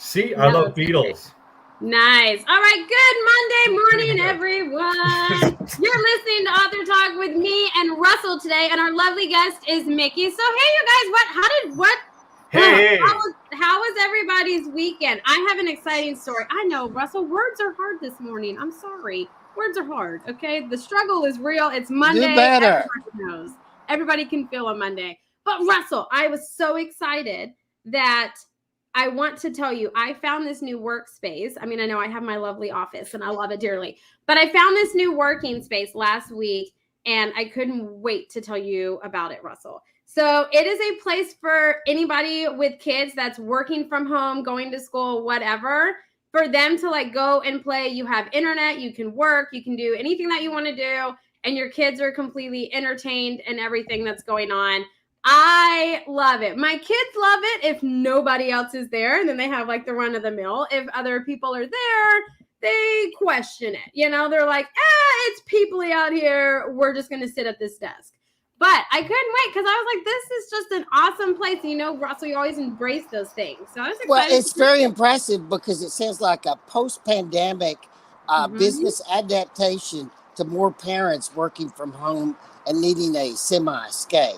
See, I love Beatles. Nice. All right. Good Monday morning, everyone. You're listening to Author Talk with me and Russell today, and our lovely guest is Mickey. So, hey, you guys, Hey. How was everybody's weekend? I have an exciting story. I know, Russell, words are hard this morning. I'm sorry. Words are hard, okay? The struggle is real. It's Monday. Do better. Everybody knows. Everybody can feel a Monday. But, Russell, I was so excited that I want to tell you, I found this new workspace. I mean, I know I have my lovely office and I love it dearly, but I found this new working space last week and I couldn't wait to tell you about it, Russell. So it is a place for anybody with kids that's working from home, going to school, whatever, for them to like go and play. You have internet, you can work, you can do anything that you want to do, and your kids are completely entertained in everything that's going on. I love it. My kids love it if nobody else is there, and then they have like the run of the mill. If other people are there, they question it. You know, they're like, it's peoply out here. We're just going to sit at this desk. But I couldn't wait because I was like, this is just an awesome place. You know, Russell, you always embrace those things. So I was excited. Well, it's very impressive because it sounds like a post-pandemic business adaptation to more parents working from home and needing a semi-escape.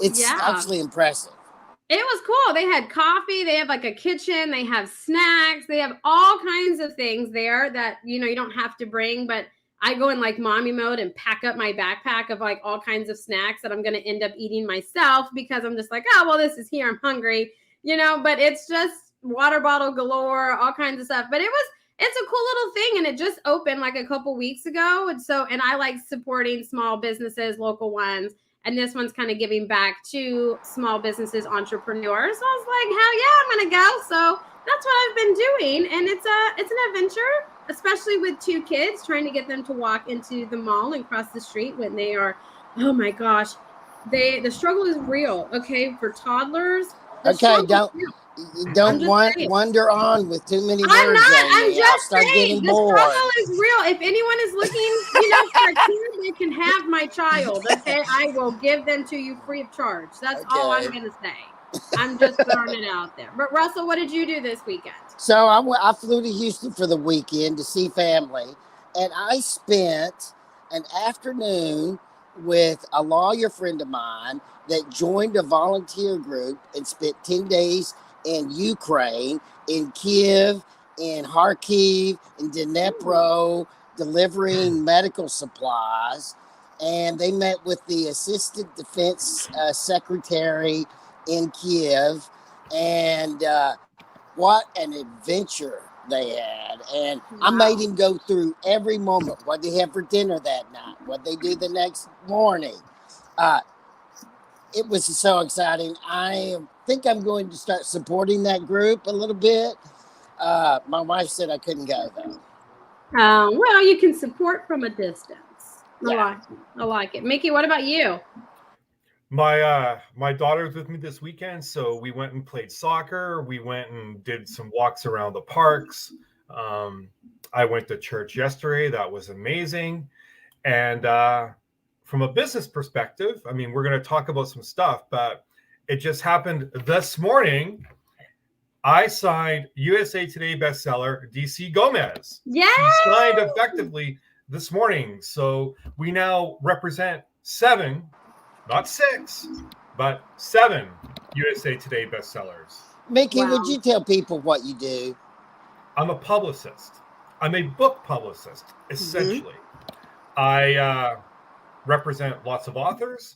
It's actually impressive. It was cool. They had coffee. They have like a kitchen. They have snacks. They have all kinds of things there that, you know, you don't have to bring. But I go in like mommy mode and pack up my backpack of like all kinds of snacks that I'm going to end up eating myself because I'm just like, oh, well, this is here. I'm hungry, you know, but it's just water bottle galore, all kinds of stuff. But it's a cool little thing. And it just opened like a couple weeks ago. And I like supporting small businesses, local ones. And this one's kind of giving back to small businesses, entrepreneurs. So I was like, hell yeah, I'm going to go. So that's what I've been doing. And it's an adventure, especially with two kids, trying to get them to walk into the mall and cross the street when they are, oh my gosh, the struggle is real. Okay. For toddlers. Okay. Don't wander on with too many words. I'm just saying, the bored. struggle is real. If anyone is looking, you know, for a kid, they can have my child. Okay, I will give them to you free of charge. That's all I'm gonna say. I'm just throwing it out there. But Russell, what did you do this weekend? So I flew to Houston for the weekend to see family, and I spent an afternoon with a lawyer friend of mine that joined a volunteer group and spent 10 days in Ukraine, in Kiev, in Kharkiv, in Dnipro, delivering medical supplies. And they met with the Assistant Defense Secretary in Kiev. And what an adventure they had. And I made him go through every moment. What they had for dinner that night, what they do the next morning. It was so exciting. I think I'm going to start supporting that group a little bit. My wife said I couldn't go, though. Well, you can support from a distance. Yeah. I like it. Mickey, what about you? My daughter's with me this weekend, so we went and played soccer. We went and did some walks around the parks. I went to church yesterday. That was amazing. And from a business perspective, I mean, we're going to talk about some stuff, but it just happened this morning. I signed USA Today bestseller DC Gomez. Yeah, she signed effectively this morning. So we now represent 7, not 6, but 7 USA Today bestsellers. Mickey, would you tell people what you do? I'm a publicist. I'm a book publicist, essentially. I represent lots of authors.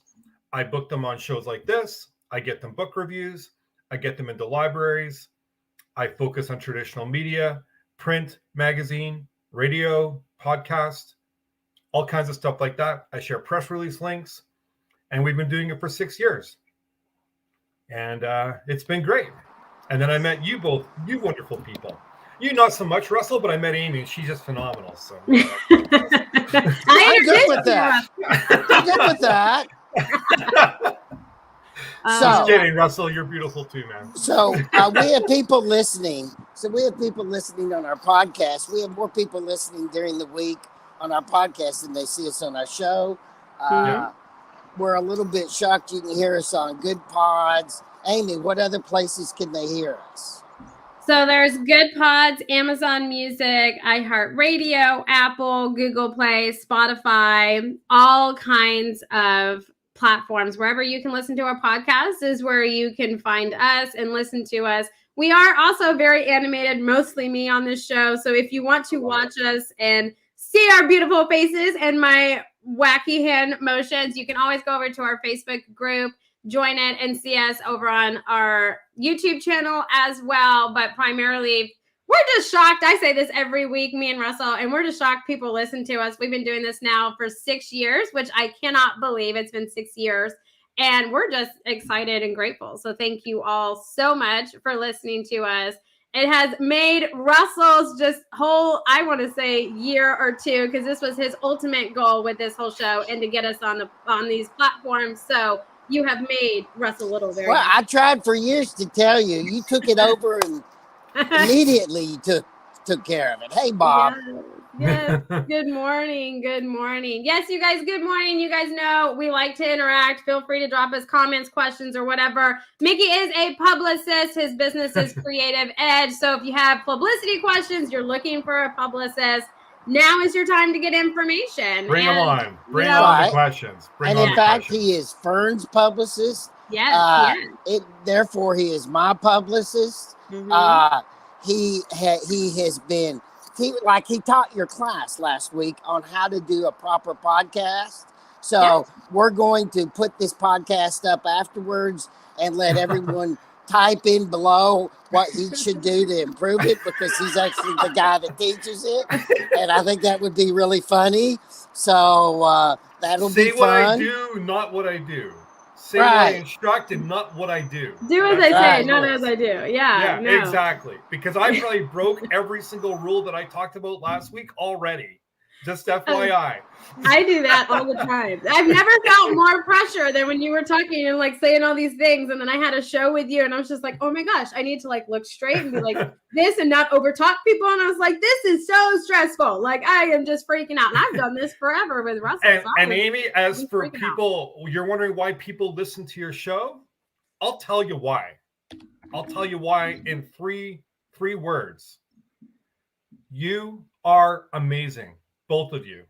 I book them on shows like this. I get them book reviews. I get them into libraries. I focus on traditional media, print, magazine, radio, podcast, all kinds of stuff like that. I share press release links, and we've been doing it for 6 years. And it's been great. And then I met you both, you wonderful people. You not so much, Russell, but I met Amy, and she's just phenomenal. So I'm good with that. I'm good with that. Just kidding, Russell. You're beautiful too, man. So we have people listening. We have people listening on our podcast. We have more people listening during the week on our podcast than they see us on our show. We're a little bit shocked you can hear us on Good Pods. Amy, what other places can they hear us? So there's Good Pods, Amazon Music, iHeartRadio, Apple, Google Play, Spotify, all kinds of platforms. Wherever you can listen to our podcast is where you can find us and listen to us. We are also very animated, mostly me on this show. So if you want to watch us and see our beautiful faces and my wacky hand motions, you can always go over to our Facebook group, join it, and see us over on our YouTube channel as well. But primarily, we're just shocked. I say this every week, me and Russell, and we're just shocked people listen to us. We've been doing this now for 6 years, which I cannot believe it's been 6 years. And we're just excited and grateful. So thank you all so much for listening to us. It has made Russell's just whole, I want to say, year or two, because this was his ultimate goal with this whole show and to get us on these platforms. So you have made Russell Little very Well, happy. I tried for years to tell you. You took it over and immediately you took care of it. Hey, Bob. Yes. Good morning. Good morning. Yes, you guys, good morning. You guys know we like to interact. Feel free to drop us comments, questions, or whatever. Mickey is a publicist. His business is Creative Edge. So if you have publicity questions, you're looking for a publicist, now is your time to get information. Bring them on. Bring know, on the questions. Bring And on in the fact, questions. he is Fern's publicist. Yes. Therefore, he is my publicist. Mhm. He has been, he taught your class last week on how to do a proper podcast. So we're going to put this podcast up afterwards and let everyone type in below what he should do to improve it, because he's actually the guy that teaches it. And I think that would be really funny. So that'll be fun. Say what I do, not what I do. Say what I instruct and not what I do. Do as I say, not as I do. Yeah, no. Exactly. Because I probably broke every single rule that I talked about last week already. Just FYI. I do that all the time. I've never felt more pressure than when you were talking and like saying all these things, and then I had a show with you, and I was just like, oh my gosh, I need to like look straight and be like this and not over talk people. And I was like, this is so stressful. Like I am just freaking out. And I've done this forever with Russell. And Amy, as for people, you're wondering why people listen to your show? I'll tell you why. I'll tell you why in three words. You are amazing. Both of you.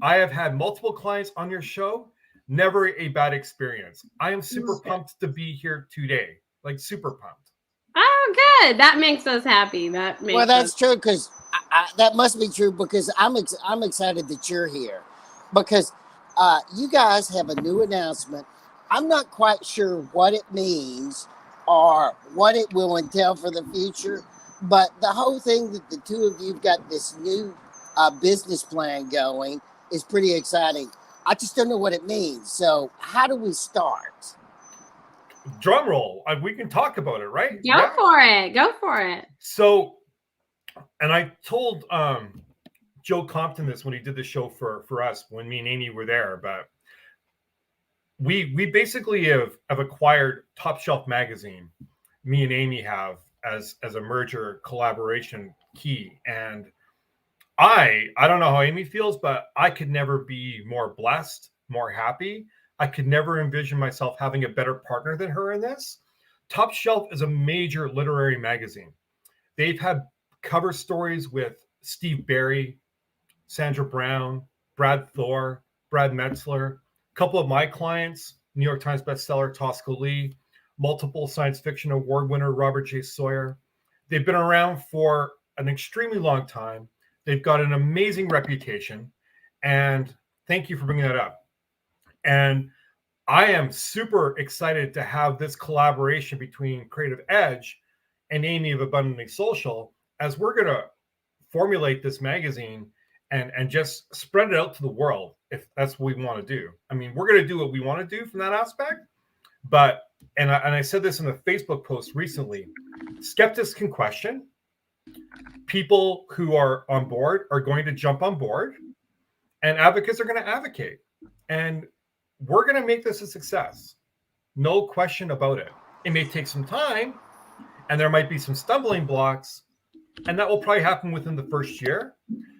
I have had multiple clients on your show. Never a bad experience. I am super pumped to be here today. Like super pumped. Oh, good. That makes us happy. That's true, because that must be true, because I'm excited that you're here, because you guys have a new announcement. I'm not quite sure what it means or what it will entail for the future, but the whole thing that the two of you've got this new business plan going is pretty exciting. I just don't know what it means. So how do we start? Drum roll. We can talk about it, right? Go for it. So, and I told Joe Compton this when he did the show for us, when me and Amy were there, but we basically have acquired Top Shelf Magazine. Me and Amy have as a merger collaboration key. And I don't know how Amy feels, but I could never be more blessed, more happy. I could never envision myself having a better partner than her in this. Top Shelf is a major literary magazine. They've had cover stories with Steve Barry, Sandra Brown, Brad Thor, Brad Metzler, a couple of my clients, New York Times bestseller Tosca Lee, multiple science fiction award winner Robert J. Sawyer. They've been around for an extremely long time. They've got an amazing reputation, and thank you for bringing that up. And I am super excited to have this collaboration between Creative Edge and Amy of Abundantly Social, as we're going to formulate this magazine and just spread it out to the world, if that's what we want to do. I mean, we're going to do what we want to do from that aspect, but, and I said this in a Facebook post recently, skeptics can question. People who are on board are going to jump on board, and advocates are going to advocate. And we're going to make this a success. No question about it. It may take some time, and there might be some stumbling blocks, and that will probably happen within the first year.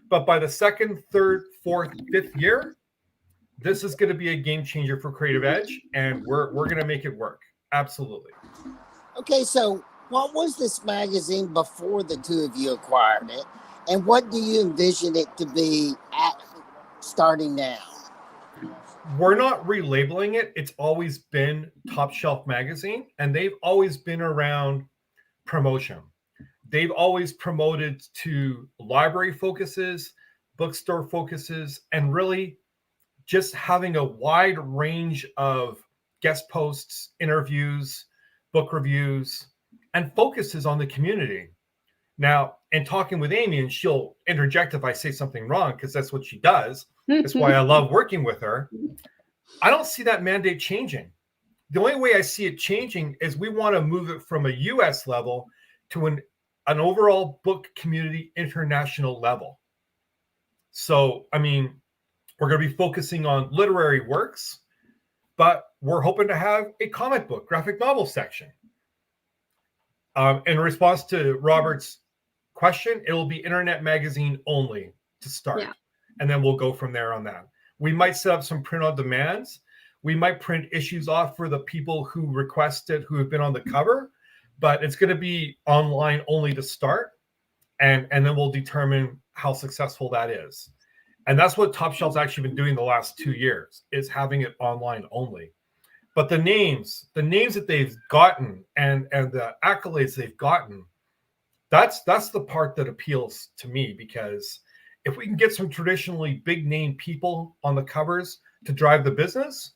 But by the second, third, fourth, fifth year, this is going to be a game changer for Creative Edge, and we're going to make it work. Absolutely. Okay, so What was this magazine before the two of you acquired it? And what do you envision it to be at starting now? We're not relabeling it. It's always been Top Shelf Magazine, and they've always been around promotion. They've always promoted to library focuses, bookstore focuses, and really just having a wide range of guest posts, interviews, book reviews, and focuses on the community. Now, in talking with Amy, and she'll interject if I say something wrong, because that's what she does. That's why I love working with her. I don't see that mandate changing. The only way I see it changing is we want to move it from a US level to an overall book community international level. So, I mean, we're going to be focusing on literary works, but we're hoping to have a comic book, graphic novel section. In response to Robert's question, it will be internet magazine only to start. Yeah. And then we'll go from there on that. We might set up some print on demands. We might print issues off for the people who requested, who have been on the cover, but it's going to be online only to start. And then we'll determine how successful that is. And that's what Top Shelf's actually been doing the last 2 years, is having it online only. But the names that they've gotten and the accolades they've gotten, that's the part that appeals to me, because if we can get some traditionally big name people on the covers to drive the business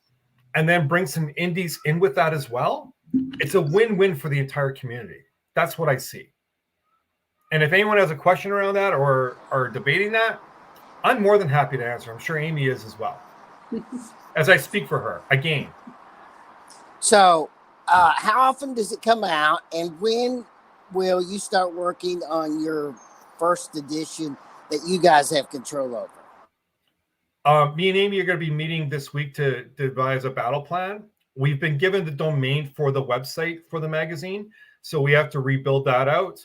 and then bring some indies in with that as well, it's a win-win for the entire community. That's what I see. And if anyone has a question around that or are debating that, I'm more than happy to answer. I'm sure Amy is as well, as I speak for her again. So, how often does it come out, and when will you start working on your first edition that you guys have control over? Me and Amy are going to be meeting this week to devise a battle plan. We've been given the domain for the website for the magazine, so we have to rebuild that out.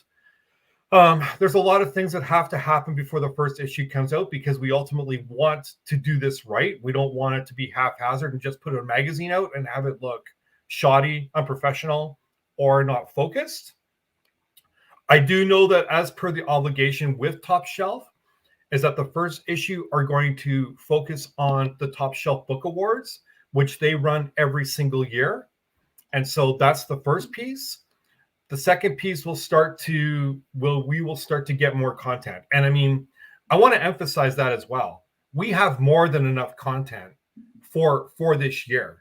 There's a lot of things that have to happen before the first issue comes out, because we ultimately want to do this right. We don't want it to be haphazard and just put a magazine out and have it look shoddy, unprofessional, or not focused. I do know that as per the obligation with Top Shelf, is that the first issue are going to focus on the Top Shelf Book Awards, which they run every single year. And so that's the first piece. The second piece we will start to get more content. And I mean, I want to emphasize that as well. We have more than enough content for this year.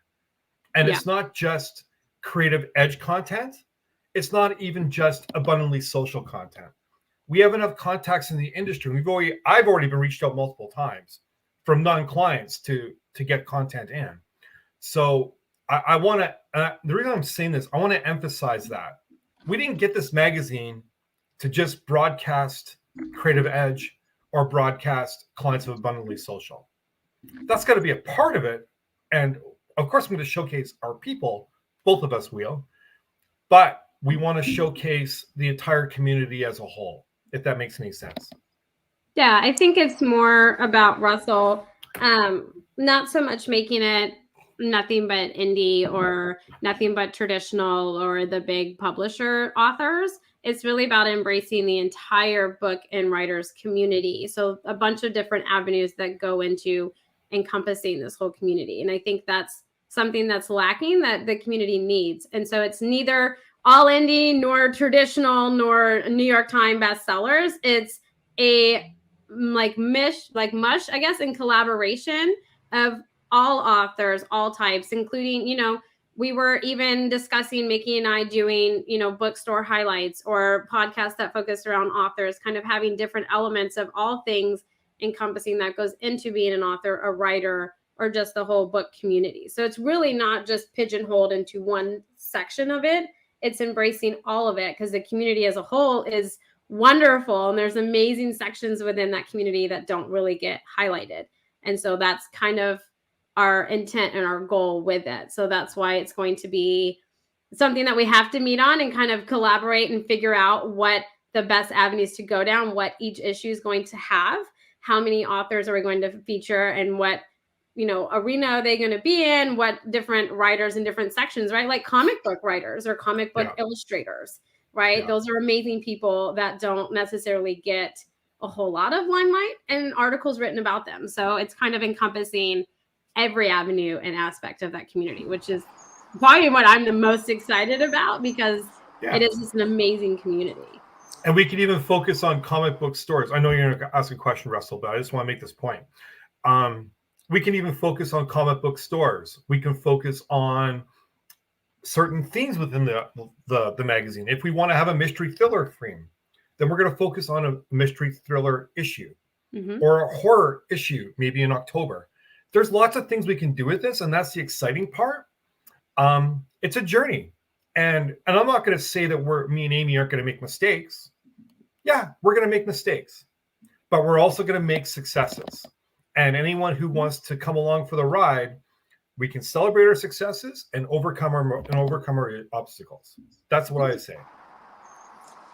And It's not just creative edge content. It's not even just abundantly social content. We have enough contacts in the industry. I've already been reached out multiple times from non-clients to get content in. So I want to, the reason I'm saying this, I want to emphasize that we didn't get this magazine to just broadcast creative edge or broadcast clients of abundantly social. That's got to be a part of it. And of course, I'm going to showcase our people, both of us will, but we want to showcase the entire community as a whole, if that makes any sense. Yeah, I think it's more about Russell, not so much making it nothing but indie or nothing but traditional or the big publisher authors. It's really about embracing the entire book and writers community. So a bunch of different avenues that go into encompassing this whole community. And I think that's something that's lacking that the community needs. And so it's neither all indie nor traditional nor New York Times bestsellers. It's a mush, I guess, in collaboration of all authors, all types, including, we were even discussing, Mickey and I, doing, bookstore highlights or podcasts that focus around authors, kind of having different elements of all things encompassing that goes into being an author, a writer, or just the whole book community. So it's really not just pigeonholed into one section of it. It's embracing all of it, because the community as a whole is wonderful. And there's amazing sections within that community that don't really get highlighted. And so that's kind of our intent and our goal with it. So that's why it's going to be something that we have to meet on and kind of collaborate and figure out what the best avenues to go down, what each issue is going to have, how many authors are we going to feature, and what arena are they going to be in, what different writers in different sections, right? Like comic book writers or comic book illustrators. right? Yeah. Those are amazing people that don't necessarily get a whole lot of limelight and articles written about them. So it's kind of encompassing every avenue and aspect of that community, which is probably what I'm the most excited about, because it is just an amazing community. And we can even focus on comic book stores. I know you're going to ask a question, Russell, but I just want to make this point. We can even focus on comic book stores. We can focus on certain themes within the magazine. If we want to have a mystery thriller theme, then we're going to focus on a mystery thriller issue or a horror issue, maybe in October. There's lots of things we can do with this, and that's the exciting part. It's a journey. And I'm not going to say that me and Amy aren't going to make mistakes. Yeah, we're going to make mistakes, but we're also going to make successes. And anyone who wants to come along for the ride, we can celebrate our successes and overcome our obstacles. That's what I say.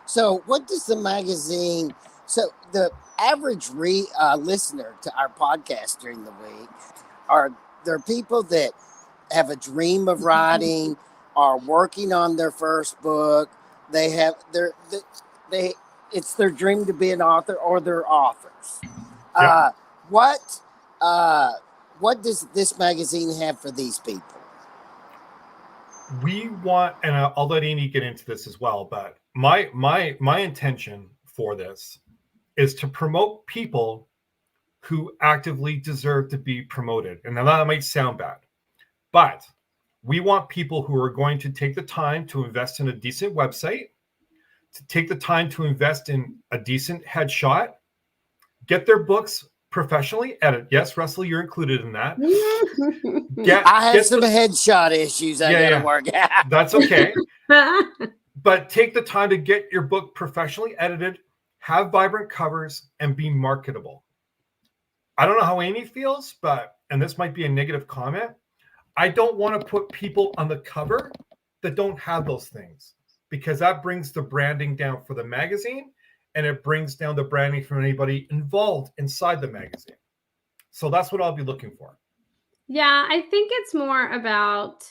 So what does the magazine, so the average listener to our podcast during the week, are there people that have a dream of writing, are working on their first book, it's their dream to be an author, or they're authors. Yeah. What does this magazine have for these people? We want, and I'll let Amy get into this as well, but my intention for this is to promote people who actively deserve to be promoted. And now that might sound bad, but we want people who are going to take the time to invest in a decent website, to take the time to invest in a decent headshot, get their books professionally edited. Yes, Russell, you're included in that. I have some headshot issues I gotta work out. That's okay. But take the time to get your book professionally edited, have vibrant covers, and be marketable. I don't know how Amy feels, and this might be a negative comment, I don't want to put people on the cover that don't have those things, because that brings the branding down for the magazine, and it brings down the branding from anybody involved inside the magazine. So that's what I'll be looking for. Yeah, I think it's more about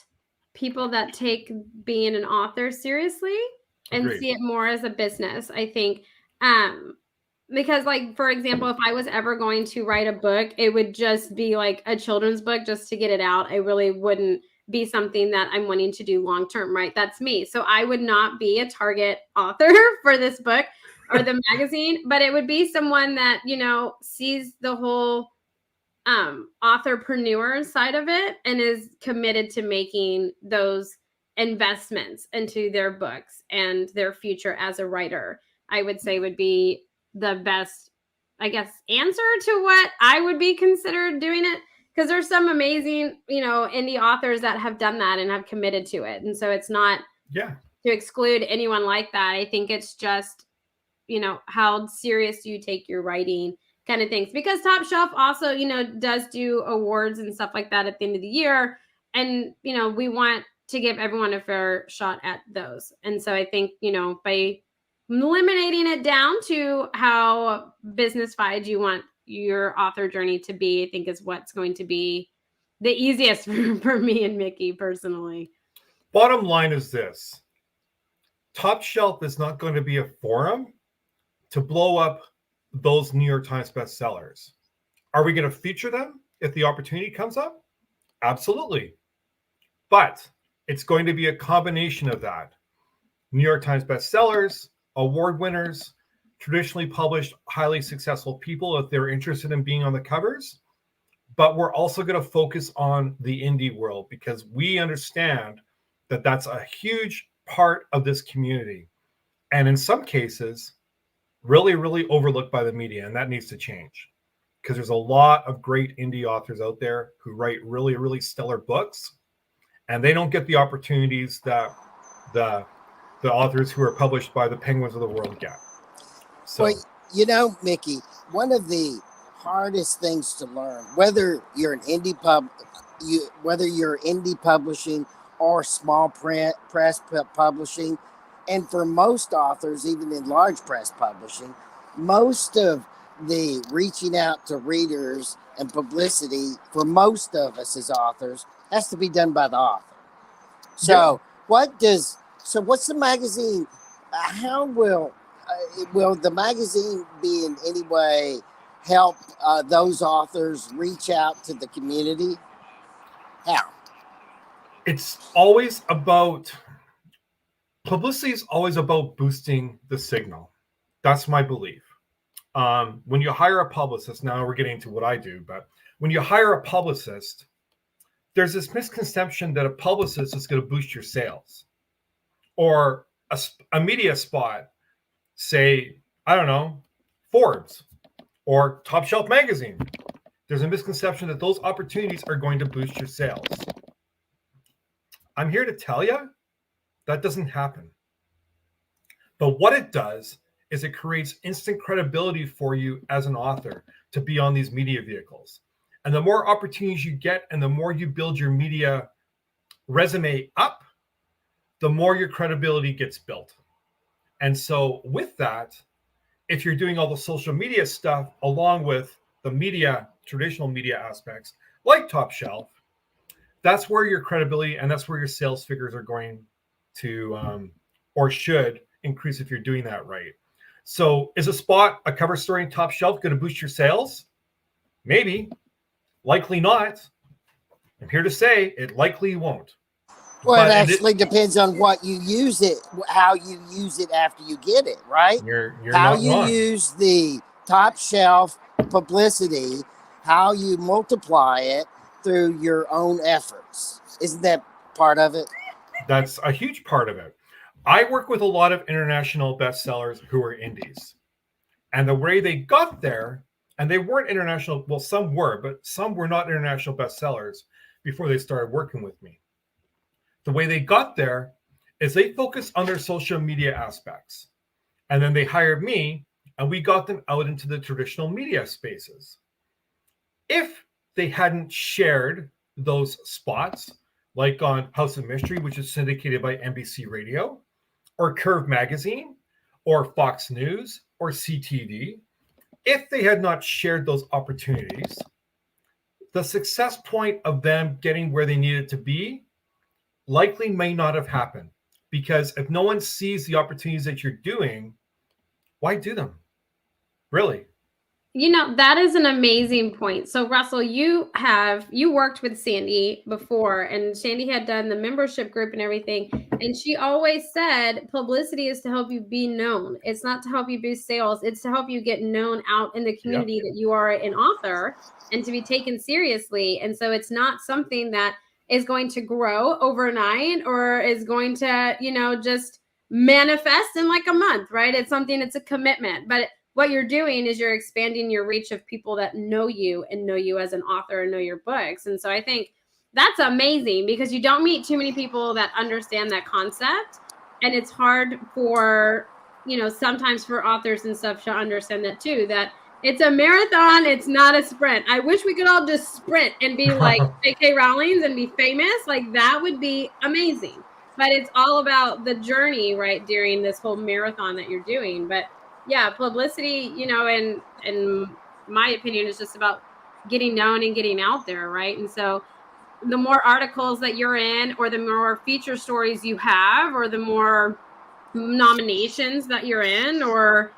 people that take being an author seriously and Agreed. see it more as a business. I think because, like, for example, if I was ever going to write a book, it would just be like a children's book just to get it out. I really wouldn't be something that I'm wanting to do long term, right? That's me. So I would not be a target author for this book or the magazine, but it would be someone that, sees the whole authorpreneur side of it and is committed to making those investments into their books and their future as a writer. I would say would be the best, I guess, answer to what I would be considered doing it, because there's some amazing, indie authors that have done that and have committed to it. And so it's not to exclude anyone like that. I think it's just, how serious do you take your writing kind of things, because Top Shelf also, does do awards and stuff like that at the end of the year. And, we want to give everyone a fair shot at those. And so I think, by eliminating it down to how business-fied you want your author journey to be, I think is what's going to be the easiest for me and Mickey personally. Bottom line is this: Top Shelf is not going to be a forum to blow up those New York Times bestsellers. Are we going to feature them if the opportunity comes up? Absolutely. But it's going to be a combination of that. New York Times bestsellers, award winners, traditionally published, highly successful people if they're interested in being on the covers. But we're also going to focus on the indie world, because we understand that that's a huge part of this community. And in some cases, really, really overlooked by the media, and that needs to change, because there's a lot of great indie authors out there who write really, really stellar books, and they don't get the opportunities that the authors who are published by the Penguins of the world get. So, well, Mickey, one of the hardest things to learn, whether you're an indie publishing or small press publishing, and for most authors, even in large press publishing, most of the reaching out to readers and publicity for most of us as authors has to be done by the author. So what's the magazine how will the magazine be in any way help those authors reach out to the community? How? It's always about publicity is always about boosting the signal. That's my belief. When you hire a publicist, now we're getting to what I do, but when you hire a publicist, there's this misconception that a publicist is going to boost your sales, or a media spot, say, I don't know, Forbes or Top Shelf Magazine. There's a misconception that those opportunities are going to boost your sales. I'm here to tell you that doesn't happen. But what it does is it creates instant credibility for you as an author to be on these media vehicles. And the more opportunities you get and the more you build your media resume up, the more your credibility gets built. And so with that, if you're doing all the social media stuff along with the media, traditional media aspects, like Top Shelf, that's where your credibility and that's where your sales figures are going to, or should increase if you're doing that right. So is a spot, a cover story in Top Shelf going to boost your sales? Maybe, likely not. I'm here to say it likely won't. Well, it actually depends on what you use it, how you use it after you get it, right? You're how not you wrong. use the Top Shelf publicity, how you multiply it through your own efforts. Isn't that part of it? That's a huge part of it. I work with a lot of international bestsellers who are indies. And the way they got there, and they weren't international, well, some were, but some were not international bestsellers before they started working with me. The way they got there is they focused on their social media aspects. And then they hired me, and we got them out into the traditional media spaces. If they hadn't shared those spots, like on House of Mystery, which is syndicated by NBC Radio, or Curve Magazine, or Fox News, or CTV, if they had not shared those opportunities, the success point of them getting where they needed to be likely may not have happened. Because if no one sees the opportunities that you're doing, why do them? Really? You know, that is an amazing point. So Russell, you worked with Sandy before, and Sandy had done the membership group and everything. And she always said publicity is to help you be known. It's not to help you boost sales. It's to help you get known out in the community that you are an author and to be taken seriously. And so it's not something that is going to grow overnight or is going to, just manifest in like a month, right? It's a commitment. But what you're doing is you're expanding your reach of people that know you and know you as an author and know your books. And so I think that's amazing because you don't meet too many people that understand that concept. And it's hard for, sometimes for authors and stuff to understand that too, that it's a marathon. It's not a sprint. I wish we could all just sprint and be like J.K. Rowling's and be famous. Like that would be amazing. But it's all about the journey, right, during this whole marathon that you're doing. But yeah, publicity, in my opinion, is just about getting known and getting out there, right? And so the more articles that you're in or the more feature stories you have or the more nominations that you're in or,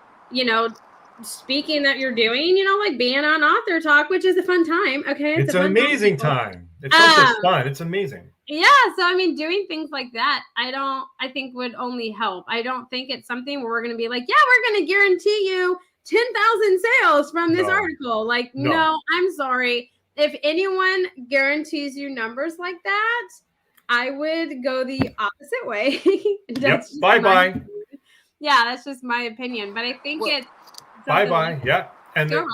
speaking that you're doing, like being on Author Talk, which is a fun time. Okay. It's an amazing time. It's so fun. It's amazing. Yeah. So, doing things like that, I think would only help. I don't think it's something where we're going to be like, yeah, we're going to guarantee you 10,000 sales from this article. Like, no, I'm sorry. If anyone guarantees you numbers like that, I would go the opposite way. Bye-bye. Yeah, that's just my opinion. But I think it's bye-bye. Yeah. And go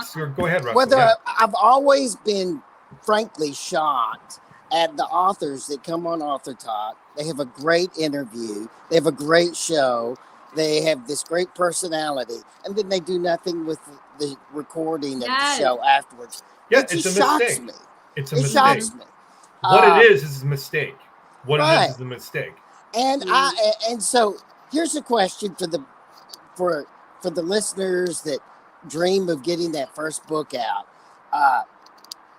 ahead, Russell. Well, I've always been frankly shocked at the authors that come on Author Talk. They have a great interview. They have a great show. They have this great personality. And then they do nothing with the recording of the show afterwards. Yeah, it just shocks me. It's a mistake. Shocks me. What it is a mistake. What it is a mistake. And so here's a question for the listeners that dream of getting that first book out.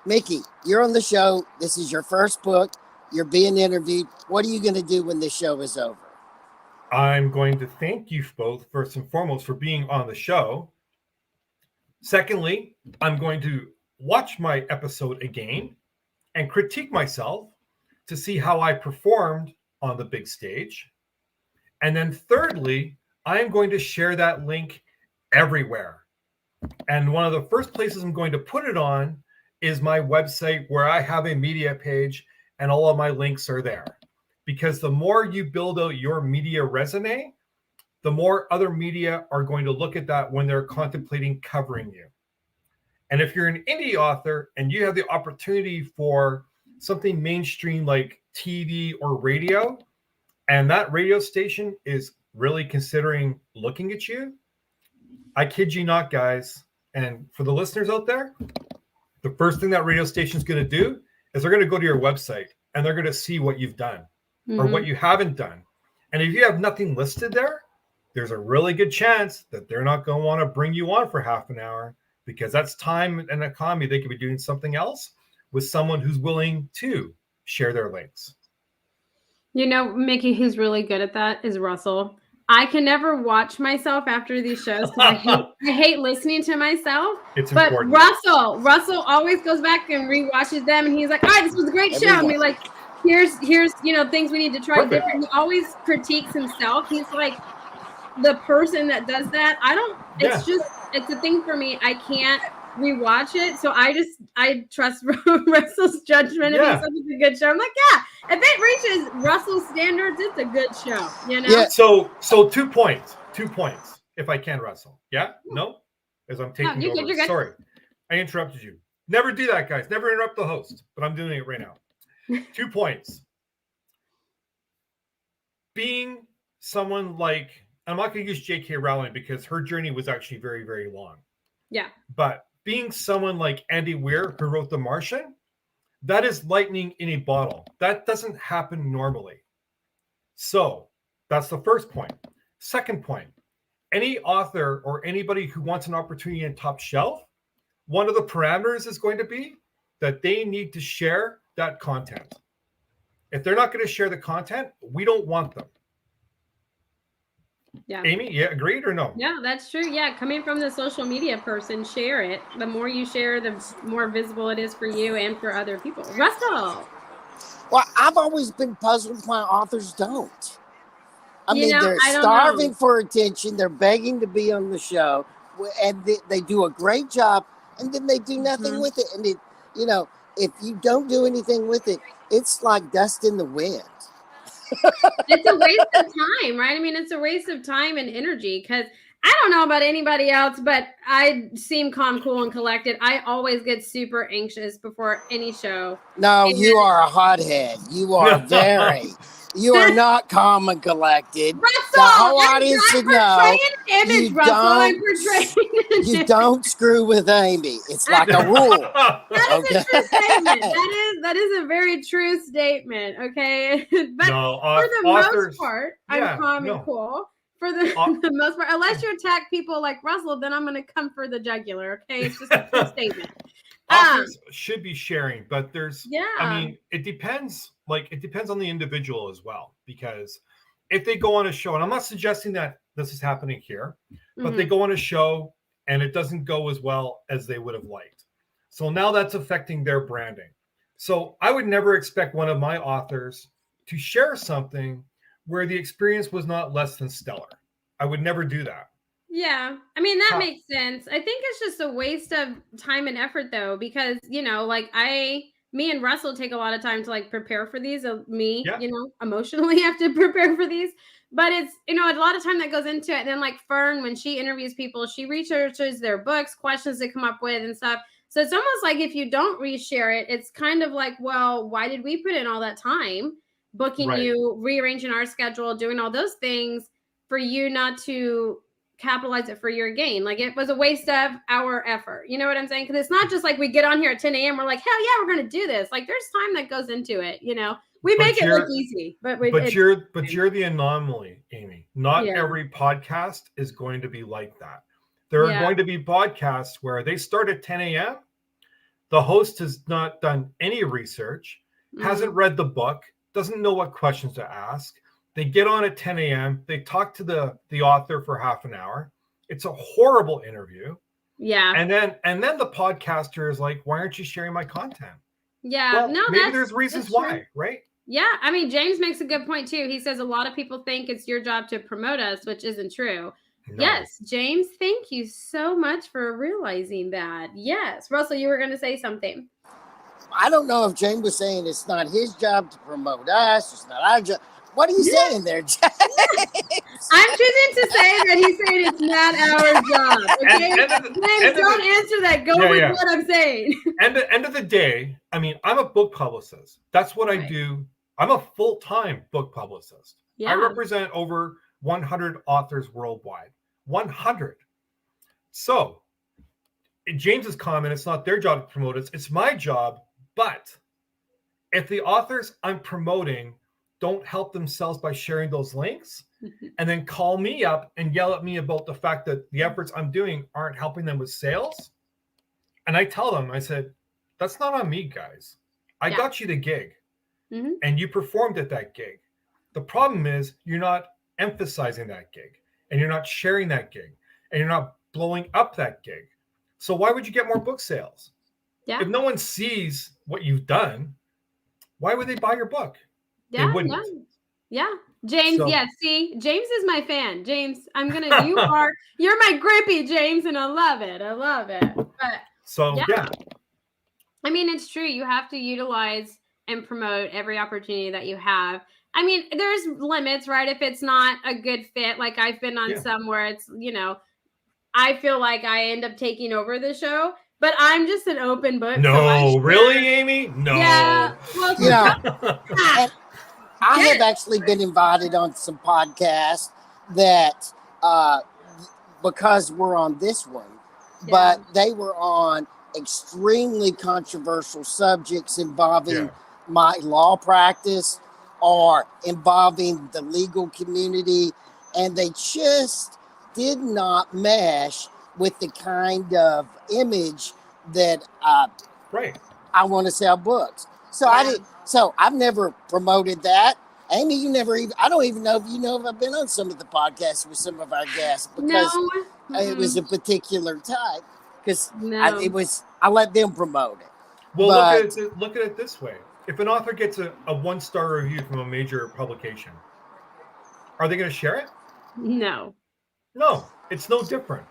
Mickey, you're on the show. This is your first book. You're being interviewed. What are you going to do when this show is over? I'm going to thank you both, first and foremost, for being on the show. Secondly, I'm going to watch my episode again and critique myself to see how I performed on the big stage. And then thirdly, I am going to share that link everywhere. And one of the first places I'm going to put it on is my website, where I have a media page and all of my links are there. Because the more you build out your media resume, the more other media are going to look at that when they're contemplating covering you. And if you're an indie author and you have the opportunity for something mainstream like TV or radio, and that radio station is really considering looking at you, I kid you not, guys. And for the listeners out there, the first thing that radio station is going to do is they're going to go to your website and they're going to see what you've done or what you haven't done. And if you have nothing listed there, there's a really good chance that they're not going to want to bring you on for half an hour, because that's time and economy. They could be doing something else with someone who's willing to share their links. You know, Mickey, who's really good at that is Russell. I can never watch myself after these shows because I hate listening to myself. It's but important. Russell always goes back and rewatches them, and he's like, "All right, this was a great show." And we like, here's things we need to try different. He always critiques himself. He's like the person that does that. I don't. It's a thing for me. I can't rewatch it, so I trust Russell's judgment. If he says it's a good show, I'm like, if it reaches Russell's standards, it's a good show. You know. Yeah. So 2 points. 2 points, if I can, Russell. Yeah. No, as I'm taking over. You're good. Sorry, I interrupted you. Never do that, guys. Never interrupt the host. But I'm doing it right now. 2 points. Being someone like, I'm not going to use J.K. Rowling because her journey was actually very, very long. Yeah. But being someone like Andy Weir, who wrote The Martian, that is lightning in a bottle. That doesn't happen normally. So that's the first point. Second point, any author or anybody who wants an opportunity in top shelf, one of the parameters is going to be that they need to share that content. If they're not going to share the content, we don't want them. Yeah. Amy, yeah, agreed or no? Yeah, that's true. Yeah, coming from the social media person, share it. The more you share, the more visible it is for you and for other people. Russell. Well, I've always been puzzled why authors don't. I mean, they're I don't starving know. for attention. They're begging to be on the show, and they do a great job, and then they do nothing with it. And if you don't do anything with it, it's like dust in the wind. It's a waste of time, right? I mean, it's a waste of time and energy, because I don't know about anybody else, but I seem calm, cool, and collected. I always get super anxious before any show. No, you are a hothead. You are you are not calm and collected. Russell, the whole audience should know you don't screw with Amy. It's like a rule. That is a true statement. That is a very true statement. Okay, but for the most part, I'm calm and cool. For the most part, unless you attack people like Russell, then I'm going to come for the jugular. Okay, it's just a true statement. Authors should be sharing, but I mean, it depends. It depends on the individual as well, because if they go on a show, and I'm not suggesting that this is happening here, but they go on a show and it doesn't go as well as they would have liked. So now that's affecting their branding. So I would never expect one of my authors to share something where the experience was not less than stellar. I would never do that. Yeah. I mean, that makes sense. I think it's just a waste of time and effort, though, because, me and Russell take a lot of time to prepare for these. Emotionally have to prepare for these. But it's, a lot of time that goes into it. And then Fern, when she interviews people, she researches their books, questions they come up with and stuff. So it's almost like if you don't reshare it, it's kind of like, well, why did we put in all that time booking you, rearranging our schedule, doing all those things for you not to capitalize it for your gain? It was a waste of our effort. You know what I'm saying? Because it's not just we get on here at 10 a.m. We're like, hell yeah, we're going to do this. There's time that goes into it. We make it look easy, but you're the anomaly, Amy. Not every podcast is going to be like that. There are going to be podcasts where they start at 10 a.m. The host has not done any research, hasn't read the book, doesn't know what questions to ask. They get on at 10 a.m. They talk to the author for half an hour. It's a horrible interview. Yeah. And then the podcaster is like, why aren't you sharing my content? Yeah. Well, No, maybe there's reasons why, right? Yeah. I mean, James makes a good point too. He says a lot of people think it's your job to promote us, which isn't true. No. Yes, James, thank you so much for realizing that. Yes. Russell, you were going to say something. I don't know if James was saying it's not his job to promote us. It's not our job. What are you saying there, James? I'm choosing to say that he's saying it's not our job. Okay? James, don't answer that. Go with what I'm saying. End of the day, I mean, I'm a book publicist. That's what I do. I'm a full-time book publicist. Yeah. I represent over 100 authors worldwide. 100. So, in James's comment, it's not their job to promote us. It's my job. But if the authors I'm promoting don't help themselves by sharing those links and then call me up and yell at me about the fact that the efforts I'm doing aren't helping them with sales, and I tell them, I said, that's not on me, guys. I got you the gig and you performed at that gig. The problem is you're not emphasizing that gig and you're not sharing that gig and you're not blowing up that gig. So why would you get more book sales? Yeah. If no one sees what you've done, why would they buy your book? Yeah, they wouldn't. Yeah. James, see, James is my fan. James, you're my grippy, James, and I love it. But I mean, it's true. You have to utilize and promote every opportunity that you have. I mean, there's limits, right? If it's not a good fit, like I've been on some where it's, I feel like I end up taking over the show. But I'm just an open book. No, really, Amy? No. Yeah. Well, I have actually been invited on some podcasts that because we're on this one, but they were on extremely controversial subjects involving my law practice or involving the legal community, and they just did not mesh with the kind of image that I want to sell books. So I've never promoted that. Amy, I don't even know if you know if I've been on some of the podcasts with some of our guests because it was a particular type. Because I let them promote it. Well, look at it this way. If an author gets a 1-star review from a major publication, are they going to share it? No. No, it's no different.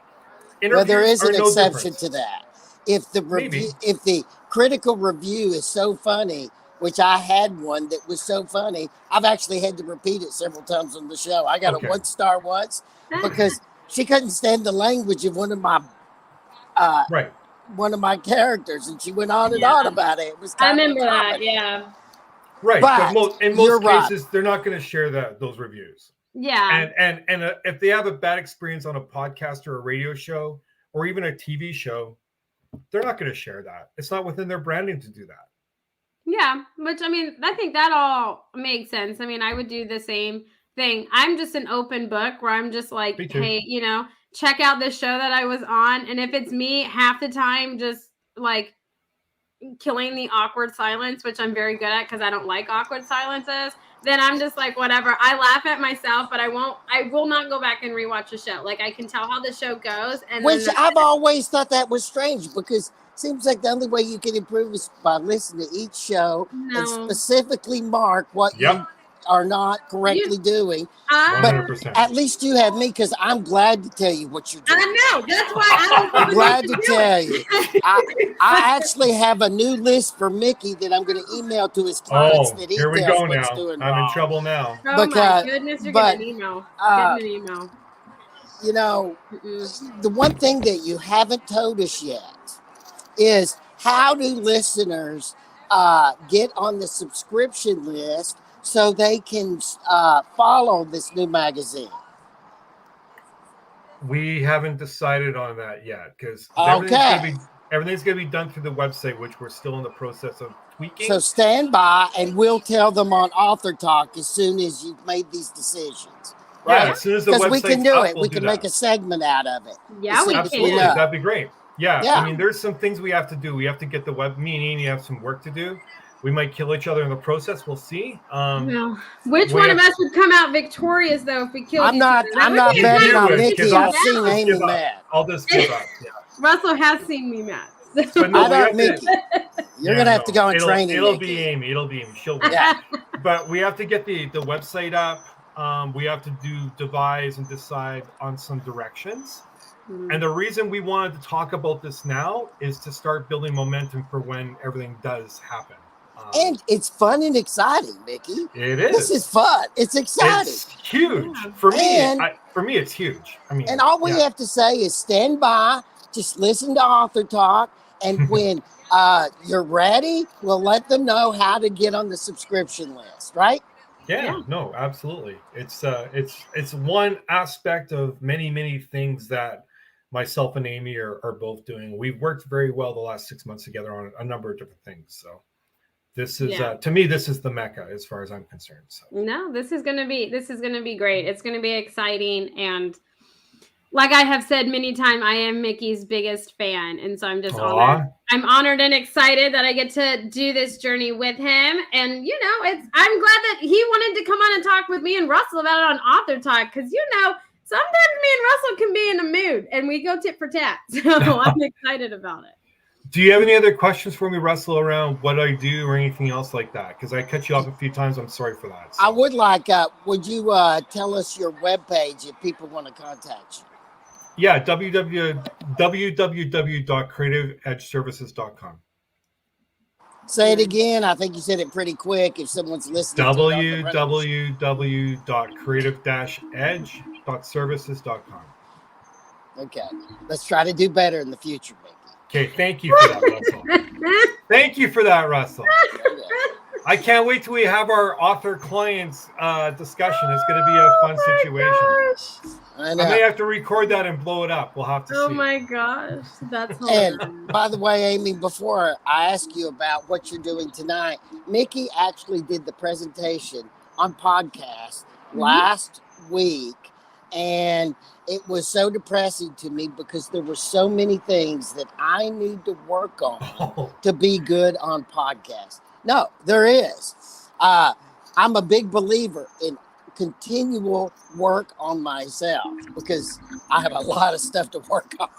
Well, there is an exception to that. If the critical review is so funny, which I had one that was so funny, I've actually had to repeat it several times on the show. I got a 1-star once because she couldn't stand the language of one of my characters, and she went on and on about it. It was I remember that, Right, but in most cases, they're not going to share those reviews. Yeah. And if they have a bad experience on a podcast or a radio show or even a TV show, they're not going to share that. It's not within their branding to do that. Yeah, which I mean, I think that all makes sense. I mean, I would do the same thing. I'm just an open book where I'm just like, hey, check out this show that I was on. And if it's me half the time, just like killing the awkward silence, which I'm very good at because I don't like awkward silences, then I'm just like, whatever. I laugh at myself, but I will not go back and rewatch the show. Like I can tell how the show goes. And which I've always thought that was strange because it seems like the only way you can improve is by listening to each show and specifically mark what you are not correctly doing. 100%. But at least you have me because I'm glad to tell you what you're doing. I know. That's why I'm glad to tell you. I actually have a new list for Mickey that I'm going to email to his clients that he here we go now. I'm in trouble now. Oh my goodness, you're getting an email. Get an email. The one thing that you haven't told us yet is how do listeners get on the subscription list so they can follow this new magazine? We haven't decided on that yet because everything's going to be done through the website, which we're still in the process of tweaking. So stand by and we'll tell them on Author Talk as soon as you've made these decisions. Right? Yeah, as soon as the website's we can do up, it. We can make a segment out of it. Yeah, we absolutely. can. That'd be great. Yeah, I mean, there's some things we have to do. We have to get the me and Amy have some work to do. We might kill each other in the process. We'll see. Well, which one of us would come out victorious though if we killed I'm each not. other? I'm not betting on Mickey. I've I'll seen just Amy give up. mad. I'll just give up. Yeah. Russell has seen me mad. But no, I don't, Mickey. You're gonna have to go on training. It'll Mickey. be Amy. It'll be Amy. She'll win. Yeah. But we have to get the website up. We have to devise and decide on some directions. And the reason we wanted to talk about this now is to start building momentum for when everything does happen. And it's fun and exciting, Mickey. It is. This is fun. It's exciting. It's huge for me. For me, it's huge. I mean, and all we have to say is stand by, just listen to Author Talk, and when you're ready, we'll let them know how to get on the subscription list, right? Yeah, no, absolutely. It's one aspect of many things that myself and Amy are both doing. We've worked very well the last 6 months together on a number of different things. So this is to me, this is the Mecca as far as I'm concerned. So no, this is gonna be great. It's gonna be exciting, and like I have said many times, I am Mickey's biggest fan, and so I'm just honored. I'm honored and excited that I get to do this journey with him. And I'm glad that he wanted to come on and talk with me and Russell about it on Author Talk, because sometimes me and Russell can be in a mood and we go tit for tat. So I'm excited about it. Do you have any other questions for me, Russell, around what I do or anything else like that? Because I cut you off a few times. I'm sorry for that. So. I would like, would you tell us your webpage if people want to contact you? Yeah, www.creativeedgeservices.com. Say it again. I think you said it pretty quick. If someone's listening, www.creative-edge.services.com. Okay, let's try to do better in the future, Mickey. Okay, thank you for that, Russell. Thank you for that, Russell. I can't wait till we have our author clients discussion. It's going to be a fun situation. I may have to record that and blow it up. We'll have to see. Oh my gosh, that's hilarious. And by the way, Amy, before I ask you about what you're doing tonight, Mickey actually did the presentation on podcast last week, and it was so depressing to me because there were so many things that I need to work on to be good on podcasts. No, there is. I'm a big believer in continual work on myself because I have a lot of stuff to work on.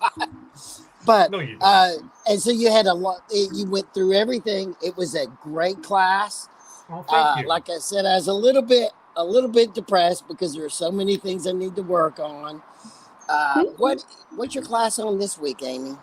But no, you don't. And so you had a lot. You went through everything. It was a great class. Well, thank you. Like I said, I was a little bit depressed because there are so many things I need to work on. What's your class on this week, Amy?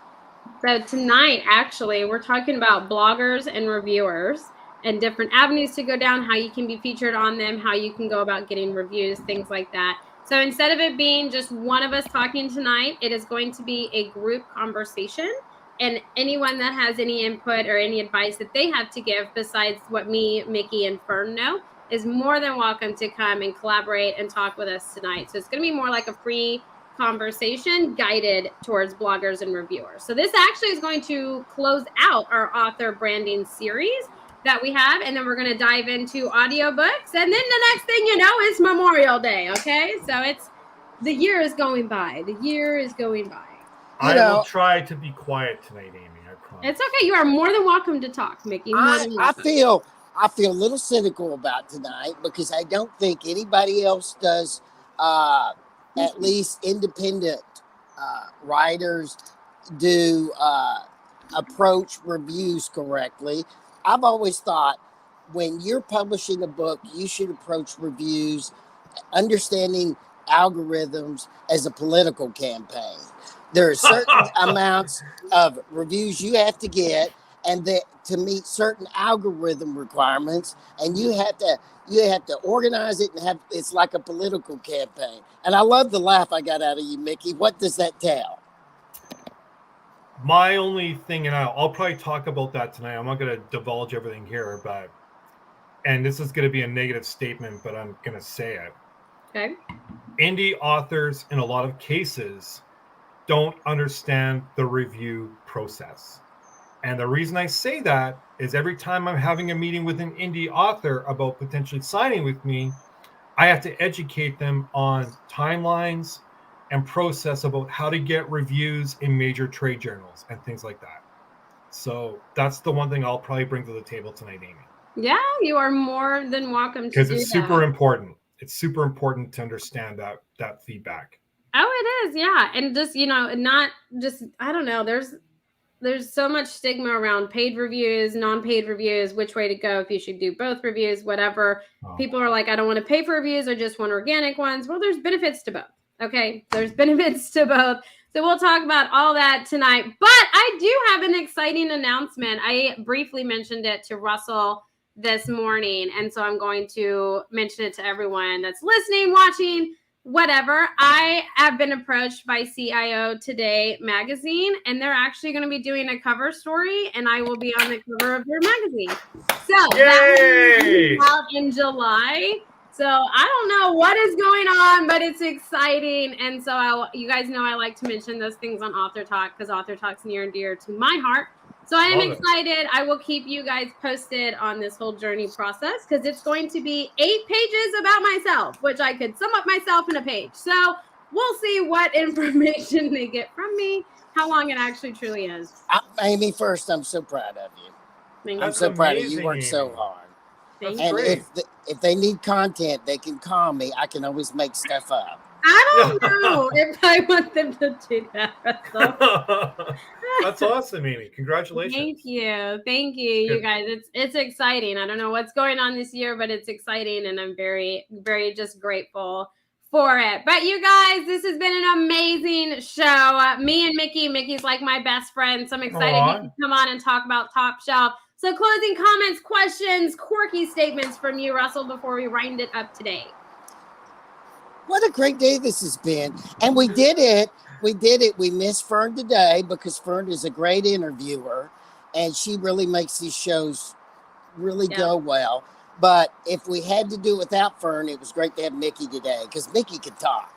So tonight, actually, we're talking about bloggers and reviewers and different avenues to go down, how you can be featured on them, how you can go about getting reviews, things like that. So instead of it being just one of us talking tonight, it is going to be a group conversation. And anyone that has any input or any advice that they have to give besides what me, Mickey, and Fern know is more than welcome to come and collaborate and talk with us tonight. So it's going to be more like a free conversation guided towards bloggers and reviewers. So this actually is going to close out our author branding series that we have, and then we're going to dive into audiobooks, and then the next thing you know is Memorial Day. Okay, so the year is going by. I will try to be quiet tonight, Amy. I promise. It's okay. You are more than welcome to talk, Mickey. I feel a little cynical about tonight because I don't think anybody else does. At least independent writers do approach reviews correctly. I've always thought when you're publishing a book, you should approach reviews understanding algorithms as a political campaign. There are certain amounts of reviews you have to get and that to meet certain algorithm requirements, and you have to organize it and it's like a political campaign. And I love the laugh I got out of you, Mickey. What does that tell? My only thing, and I'll probably talk about that tonight. I'm not going to divulge everything here, and this is going to be a negative statement, but I'm going to say it. Okay. Indie authors, in a lot of cases, don't understand the review process. And the reason I say that is every time I'm having a meeting with an indie author about potentially signing with me, I have to educate them on timelines and process about how to get reviews in major trade journals and things like that. So that's the one thing I'll probably bring to the table tonight, Amy. Yeah, you are more than welcome to because do it's that. super important. It's super important to understand that feedback. Oh, it is, yeah. And just, not just, I don't know, there's so much stigma around paid reviews, non-paid reviews, which way to go, if you should do both reviews, whatever. Oh. People are like, I don't want to pay for reviews, I just want organic ones. Well, there's benefits to both. Okay, there's benefits to both. So we'll talk about all that tonight. But I do have an exciting announcement. I briefly mentioned it to Russell this morning, and so I'm going to mention it to everyone that's listening, watching, whatever. I have been approached by CIO Today magazine, and they're actually going to be doing a cover story, and I will be on the cover of their magazine. So that will be out in July. So I don't know what is going on, but it's exciting. And so you guys know I like to mention those things on Author Talk because Author Talk's near and dear to my heart. So I am excited. I will keep you guys posted on this whole journey process because it's going to be 8 pages about myself, which I could sum up myself in a page. So we'll see what information they get from me, how long it actually truly is. Amy, first, I'm so proud of you. Thank I'm so proud of you. You worked so hard. And if they need content, they can call me. I can always make stuff up. I don't know if I want them to do that. That's awesome, Amy. Congratulations. Thank you, you guys. It's exciting. I don't know what's going on this year, but it's exciting, and I'm very, very just grateful for it. But you guys, this has been an amazing show. Me and Mickey's like my best friend, so I'm excited he can come on and talk about Top Shelf. So closing comments, questions, quirky statements from you, Russell, before we wind it up today. What a great day this has been. And we did it. We missed Fern today because Fern is a great interviewer and she really makes these shows really go well. But if we had to do it without Fern, it was great to have Mickey today because Mickey can talk.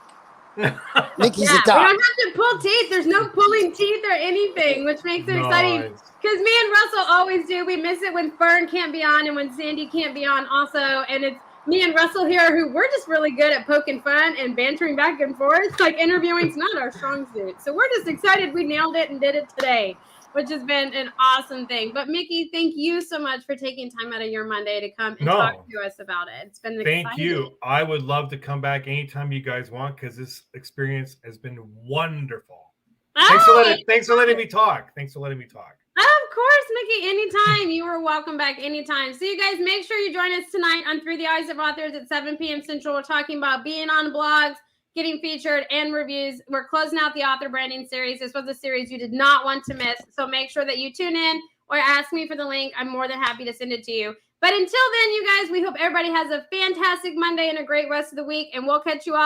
Mickey's a talk. We don't have to pull teeth. There's no pulling teeth or anything, which makes it exciting. Because me and Russell always do. We miss it when Fern can't be on and when Sandy can't be on also. And it's me and Russell here who we're just really good at poking fun and bantering back and forth. Like interviewing's not our strong suit. So we're just excited we nailed it and did it today, which has been an awesome thing. But Mickey, thank you so much for taking time out of your Monday to come and talk to us about it. It's been exciting. Thank you. I would love to come back anytime you guys want because this experience has been wonderful. Thanks for letting me talk. Of course, Mickey, anytime. You are welcome back anytime. So you guys, make sure you join us tonight on Through the Eyes of Authors at 7 p.m. Central. We're talking about being on blogs, getting featured, and reviews. We're closing out the author branding series. This was a series you did not want to miss. So make sure that you tune in or ask me for the link. I'm more than happy to send it to you. But until then, you guys, we hope everybody has a fantastic Monday and a great rest of the week. And we'll catch you all